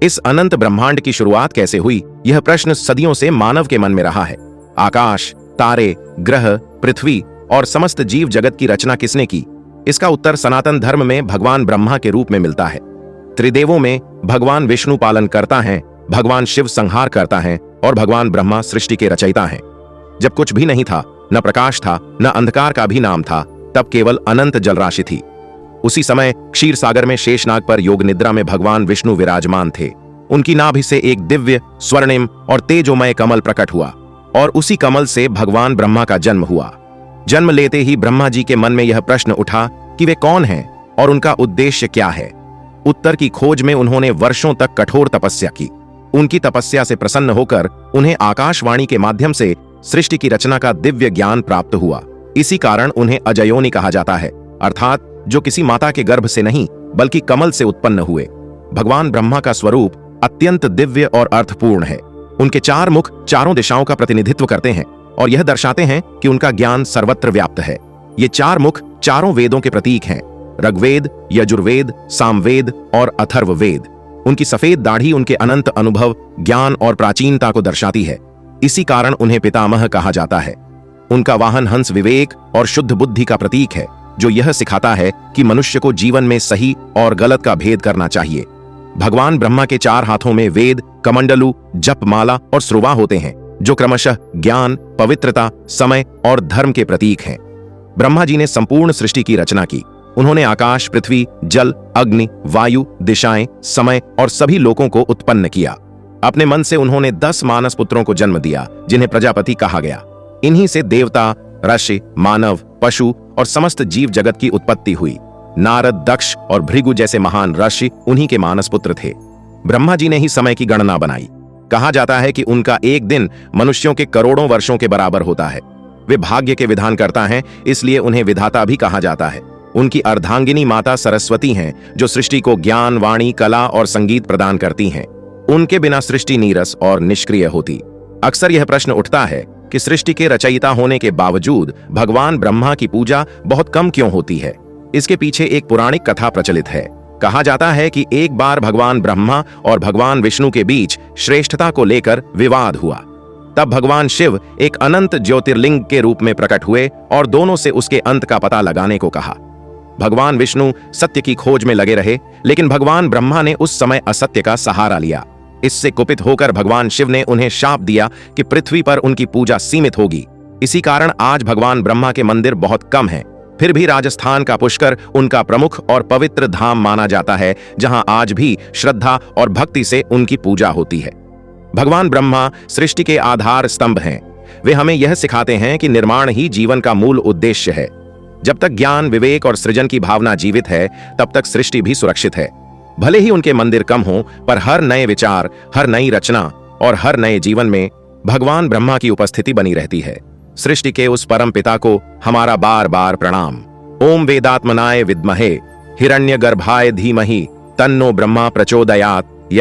इस अनंत ब्रह्मांड की शुरुआत कैसे हुई, यह प्रश्न सदियों से मानव के मन में रहा है। आकाश, तारे, ग्रह, पृथ्वी और समस्त जीव जगत की रचना किसने की? इसका उत्तर सनातन धर्म में भगवान ब्रह्मा के रूप में मिलता है। त्रिदेवों में भगवान विष्णु पालन करता है, भगवान शिव संहार करता है और भगवान ब्रह्मा सृष्टि के रचयिता हैं। जब कुछ भी नहीं था, न प्रकाश था, न अंधकार का भी नाम था, तब केवल अनंत जलराशि थी। उसी समय क्षीर सागर में शेषनाग पर योग निद्रा में भगवान विष्णु विराजमान थे। उनकी नाभि से एक दिव्य, स्वर्णिम और तेजोमय कमल प्रकट हुआ और उसी कमल से भगवान ब्रह्मा का जन्म हुआ। जन्म लेते ही ब्रह्मा जी के मन में यह प्रश्न उठा कि वे कौन हैं और उनका उद्देश्य क्या है। उत्तर की खोज में उन्होंने वर्षों तक कठोर तपस्या की। उनकी तपस्या से प्रसन्न होकर उन्हें आकाशवाणी के माध्यम से सृष्टि की रचना का दिव्य ज्ञान प्राप्त हुआ। इसी कारण उन्हें अजयोनि कहा जाता है, अर्थात जो किसी माता के गर्भ से नहीं बल्कि कमल से उत्पन्न हुए। भगवान ब्रह्मा का स्वरूप अत्यंत दिव्य और अर्थपूर्ण है। उनके चार मुख चारों दिशाओं का प्रतिनिधित्व करते हैं और यह दर्शाते हैं कि उनका ज्ञान सर्वत्र व्याप्त है। ये चार मुख चारों वेदों के प्रतीक हैं, ऋग्वेद, यजुर्वेद, सामवेद और अथर्ववेद। उनकी सफेद दाढ़ी उनके अनंत अनुभव, ज्ञान और प्राचीनता को दर्शाती है। इसी कारण उन्हें पितामह कहा जाता है। उनका वाहन हंस विवेक और शुद्ध बुद्धि का प्रतीक है, जो यह सिखाता है कि मनुष्य को जीवन में सही और गलत का भेद करना चाहिए। भगवान ब्रह्मा के चार हाथों में वेद, कमंडलू, जपमाला और श्रुवा होते हैं, जो क्रमशः ज्ञान, पवित्रता, समय और धर्म के प्रतीक हैं। ब्रह्मा जी ने संपूर्ण सृष्टि की रचना की। उन्होंने आकाश, पृथ्वी, जल, अग्नि, वायु, दिशाएं, समय और सभी लोगों को उत्पन्न किया। अपने मन से उन्होंने 10 मानस पुत्रों को जन्म दिया, जिन्हें प्रजापति कहा गया। इन्हीं से देवता, ऋषि, मानव, पशु और समस्त जीव जगत की उत्पत्ति हुई। नारद, दक्ष और भृगु जैसे महान ऋषि उन्हीं के मानस पुत्र थे। ब्रह्मा जी ने ही समय की गणना बनाई। कहा जाता है कि उनका एक दिन मनुष्यों के करोड़ों वर्षों के बराबर होता है। वे भाग्य के विधान करता है, इसलिए उन्हें विधाता भी कहा जाता है। उनकी अर्धांगिनी माता सरस्वती हैं, जो सृष्टि को ज्ञान, वाणी, कला और संगीत प्रदान करती हैं। उनके बिना सृष्टि नीरस और निष्क्रिय होती। अक्सर यह प्रश्न उठता है कि सृष्टि के रचयिता होने के बावजूद भगवान ब्रह्मा की पूजा बहुत कम क्यों होती है। इसके पीछे एक पौराणिक कथा प्रचलित है। कहा जाता है कि एक बार भगवान ब्रह्मा और भगवान विष्णु के बीच श्रेष्ठता को लेकर विवाद हुआ। तब भगवान शिव एक अनंत ज्योतिर्लिंग के रूप में प्रकट हुए और दोनों से उसके अंत का पता लगाने को कहा। भगवान विष्णु सत्य की खोज में लगे रहे, लेकिन भगवान ब्रह्मा ने उस समय असत्य का सहारा लिया। इससे कुपित होकर भगवान शिव ने उन्हें शाप दिया कि पृथ्वी पर उनकी पूजा सीमित होगी। इसी कारण आज भगवान ब्रह्मा के मंदिर बहुत कम हैं। फिर भी राजस्थान का पुष्कर उनका प्रमुख और पवित्र धाम माना जाता है, जहां आज भी श्रद्धा और भक्ति से उनकी पूजा होती है। भगवान ब्रह्मा सृष्टि के आधार स्तंभ हैं। वे हमें यह सिखाते हैं कि निर्माण ही जीवन का मूल उद्देश्य है। जब तक ज्ञान, विवेक और सृजन की भावना जीवित है, तब तक सृष्टि भी सुरक्षित है। भले ही उनके मंदिर कम हों, पर हर नए विचार, हर नई रचना और हर नए जीवन में भगवान ब्रह्मा की उपस्थिति बनी रहती है। सृष्टि के उस परम पिता को हमारा बार बार प्रणाम। ओम वेदात्मनाय विद्महे हिरण्यगर्भाय धीमहि तन्नो ब्रह्मा प्रचोदयात्।